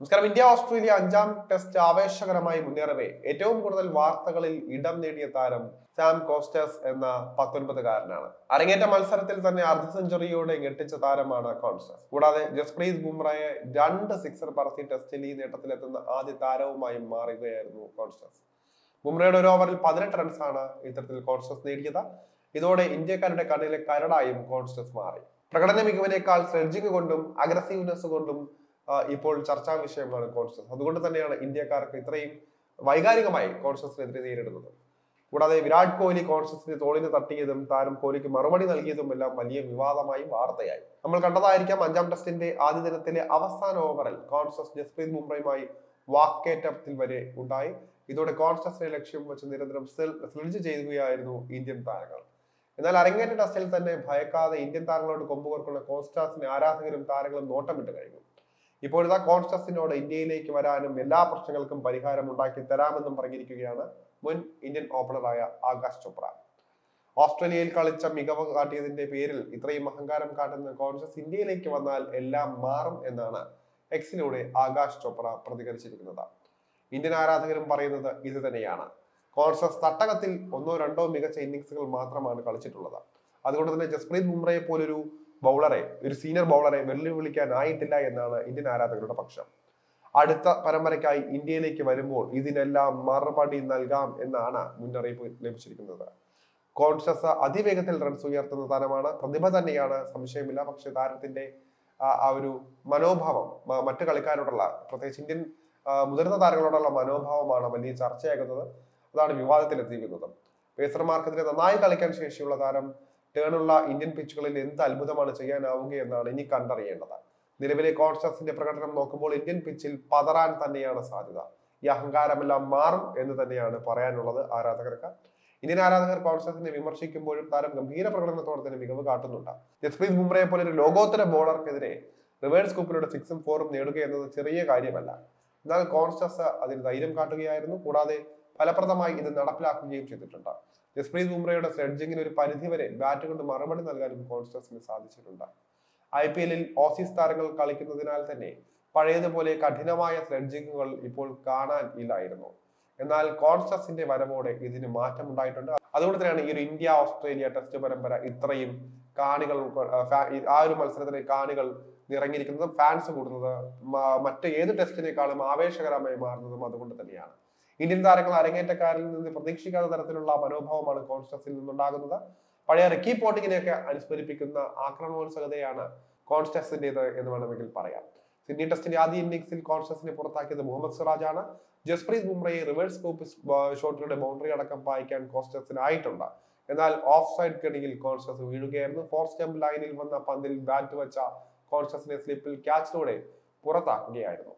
നമസ്കാരം. India Australia അഞ്ചാം test ആവേശകരമായി മുന്നേറവേ ഏറ്റവും കൂടുതൽ വാർത്തകളിൽ ഇടം നേടിയ താരം സാം കോസ്റ്റേഴ്സ് എന്ന 19-കാരനാണ്. അരങ്ങേറ്റ മത്സരത്തിൽ തന്നെ അർദ്ധ സെഞ്ചുറിയോടെ ഞെട്ടിച്ച താരമാണ് കോൺസ്റ്റസ്. കൂടാതെ ജസ്പ്രീത് ബുംറയെ 2 സിക്സർ പറത്തി ടെസ്റ്റിൽ ഈ നേട്ടത്തിലെത്തുന്ന ആദ്യ താരവുമായി മാറുകയായിരുന്നു കോൺസ്റ്റസ്. ബുംറയുടെ ഒരു ഓവറിൽ 18 റൺസാണ് ഇത്തരത്തിൽ കോൺസ്റ്റസ് നേടിയത്. ഇതോടെ ഇന്ത്യക്കാരുടെ കണ്ണിലെ കരടായും കോൺസ്റ്റസ് മാറി. പ്രകടന മികവിനേക്കാൾ സ്ലെഡ്ജിംഗ് കൊണ്ടും അഗ്രസീവ്നെസ് കൊണ്ടും ഇപ്പോൾ ചർച്ചാ വിഷയമാണ് കോൺസ്റ്റസ്. അതുകൊണ്ട് തന്നെയാണ് ഇന്ത്യക്കാർക്ക് ഇത്രയും വൈകാരികമായി കോൺസ്റ്റസിനെതിരെ നേരിടുന്നത്. കൂടാതെ വിരാട് കോഹ്ലി കോൺസ്റ്റസിന്റെ തോളിന് തട്ടിയതും താരം കോഹ്ലിക്ക് മറുപടി നൽകിയതും എല്ലാം വലിയ വിവാദമായി വാർത്തയായി. നമ്മൾ കണ്ടതായിരിക്കാം, 5-ാം ടെസ്റ്റിന്റെ ആദ്യ ദിനത്തിലെ അവസാന ഓവറിൽ കോൺസ്റ്റസ് ജസ്പ്രീത് ബുംറയുമായി വാക്കേറ്റത്തിൽ വരെ ഉണ്ടായി. ഇതോടെ കോൺസ്റ്റസിനെ ലക്ഷ്യം വെച്ച് നിരന്തരം സ്ലെഡ്ജ് ചെയ്യുകയായിരുന്നു ഇന്ത്യൻ താരങ്ങൾ. എന്നാൽ അരങ്ങേറ്റ ടെസ്റ്റിൽ തന്നെ ഭയക്കാതെ ഇന്ത്യൻ താരങ്ങളോട് കൊമ്പുകോർക്കുന്ന കോൺസ്റ്റസിനെ ആരാധകരും താരങ്ങളും നോട്ടമിട്ട് കഴിഞ്ഞു. ഇപ്പോഴത്തെ കോൺസ്റ്റസിനോട് ഇന്ത്യയിലേക്ക് വരാനും എല്ലാ പ്രശ്നങ്ങൾക്കും പരിഹാരം ഉണ്ടാക്കി തരാമെന്നും പറഞ്ഞിരിക്കുകയാണ് മുൻ ഇന്ത്യൻ ഓപ്പണറായ ആകാശ് ചോപ്ര. ഓസ്ട്രേലിയയിൽ കളിച്ച മികവ് കാട്ടിയതിന്റെ പേരിൽ ഇത്രയും അഹങ്കാരം കാട്ടുന്ന കോൺസ്റ്റസ് ഇന്ത്യയിലേക്ക് വന്നാൽ എല്ലാം മാറും എന്നാണ് എക്സിലൂടെ ആകാശ് ചോപ്ര പ്രതികരിച്ചിരിക്കുന്നത്. ഇന്ത്യൻ ആരാധകരും പറയുന്നത് ഇത് തന്നെയാണ്. കോൺസ്റ്റസ് തട്ടകത്തിൽ 1-2 മികച്ച ഇന്നിംഗ്സുകൾ മാത്രമാണ് കളിച്ചിട്ടുള്ളത്. അതുകൊണ്ട് തന്നെ ജസ്പ്രീത് ബുംറയെ പോലൊരു ഒരു സീനിയർ ബൗളറെ വെല്ലുവിളിക്കാനായിട്ടില്ല എന്നാണ് ഇന്ത്യൻ ആരാധകരുടെ പക്ഷം. അടുത്ത പരമ്പരയ്ക്കായി ഇന്ത്യയിലേക്ക് വരുമ്പോൾ ഇതിനെല്ലാം മറുപടി നൽകാം എന്നാണ് മുന്നറിയിപ്പ് ലഭിച്ചിരിക്കുന്നത്. കോൺസ്റ്റസ് അതിവേഗത്തിൽ റൺസ് ഉയർത്തുന്ന താരമാണ്, പ്രതിഭ തന്നെയാണ്, സംശയമില്ല. പക്ഷെ താരത്തിന്റെ ആ ഒരു മനോഭാവം മറ്റു കളിക്കാരോടുള്ള, പ്രത്യേകിച്ച് ഇന്ത്യൻ മുതിർന്ന താരങ്ങളോടുള്ള മനോഭാവമാണ് വലിയ ചർച്ചയാകുന്നത്. അതാണ് വിവാദത്തിലെത്തിയിരിക്കുന്നത്. പേസർമാർക്കെതിരെ നന്നായി കളിക്കാൻ ശേഷിയുള്ള താരം ടേണുള്ള ഇന്ത്യൻ പിച്ചുകളിൽ എന്ത് അത്ഭുതമാണ് ചെയ്യാനാവുക എന്നാണ് ഇനി കണ്ടറിയേണ്ടത്. നിലവിലെ കോൺസ്റ്റസിന്റെ പ്രകടനം നോക്കുമ്പോൾ ഇന്ത്യൻ പിച്ചിൽ പതറാൻ തന്നെയാണ് സാധ്യത. ഈ അഹങ്കാരമെല്ലാം മാറും എന്ന് തന്നെയാണ് പറയാനുള്ളത് ആരാധകർക്ക്. ഇന്ത്യൻ ആരാധകർ കോൺസ്റ്റസിനെ വിമർശിക്കുമ്പോഴും താരം ഗംഭീര പ്രകടനത്തോടെ തന്നെ മികവ് കാട്ടുന്നുണ്ട്. ജസ്പ്രീത് ബുംറയെ പോലെ ഒരു ലോകോത്തര ബോളർക്കെതിരെ റിവേഴ്സ് സ്കൂപ്പിലൂടെ 6ഉം 4ഉം നേടുക എന്നത് ചെറിയ കാര്യമല്ല. എന്നാൽ കോൺസ്റ്റസ് അതിന് ധൈര്യം കാട്ടുകയായിരുന്നു. കൂടാതെ ഫലപ്രദമായി ഇത് നടപ്പിലാക്കുകയും ചെയ്തിട്ടുണ്ട്. ജസ്പ്രീത് ബുംറയുടെ സ്ലെഡ്ജിങ്ങിന് ഒരു പരിധിവരെ ബാറ്റ് കൊണ്ട് മറുപടി നൽകാനും കോൺസ്റ്റസിന് സാധിച്ചിട്ടുണ്ട്. IPL ഓസീസ് താരങ്ങൾ കളിക്കുന്നതിനാൽ തന്നെ പഴയതുപോലെ കഠിനമായ സ്ലെഡ്ജിങ്ങുകൾ ഇപ്പോൾ കാണാൻ ഇല്ലായിരുന്നു. എന്നാൽ കോൺസ്റ്റസിന്റെ വരവോടെ ഇതിന് മാറ്റം ഉണ്ടായിട്ടുണ്ട്. അതുകൊണ്ട് തന്നെയാണ് ഈ ഒരു ഇന്ത്യ ഓസ്ട്രേലിയ ടെസ്റ്റ് പരമ്പര ഇത്രയും കാണികൾ, ആ ഒരു മത്സരത്തിലെ കാണികൾ നിറഞ്ഞിരിക്കുന്നതും ഫാൻസ് കൂടുന്നത് മറ്റ് ഏത് ടെസ്റ്റിനേക്കാളും ആവേശകരമായി മാറുന്നതും അതുകൊണ്ട് തന്നെയാണ്. ഇന്ത്യൻ താരങ്ങൾ അരങ്ങേറ്റക്കാരിൽ നിന്ന് പ്രതീക്ഷിക്കാത്ത തരത്തിലുള്ള മനോഭാവമാണ് കോൺസ്റ്റസിൽ നിന്നുണ്ടാകുന്നത്. പഴയ റിക്കി പോണ്ടിങ്ങിനെയൊക്കെ അനുസ്മരിപ്പിക്കുന്ന ആക്രമണോത്സുകതയാണ് കോൺസ്റ്റസിന്റേത് എന്ന് വേണമെങ്കിൽ പറയാം. സിഡ്നി ടെസ്റ്റിന്റെ ആദ്യ ഇന്നിംഗ്സിൽ കോൺസ്റ്റസിനെ പുറത്താക്കിയത് മുഹമ്മദ് സിറാജാണ്. ജസ്പ്രീത് ബുംറയെ റിവേഴ്സ് സ്കൂപ്പ് ഷോട്ടുകളുടെ ബൗണ്ടറി അടക്കം പായിക്കാൻ കോൺസ്റ്റസിനായിട്ടുണ്ട്. എന്നാൽ ഓഫ് സൈഡ് കെണിയിൽ കോൺസ്റ്റസ് വീഴുകയായിരുന്നു. 4 സ്റ്റംപ് ലൈനിൽ വന്ന പന്തിൽ ബാറ്റ് വെച്ച കോൺസ്റ്റസിനെ സ്ലിപ്പിൽ ക്യാച്ചിലൂടെ പുറത്താക്കുകയായിരുന്നു.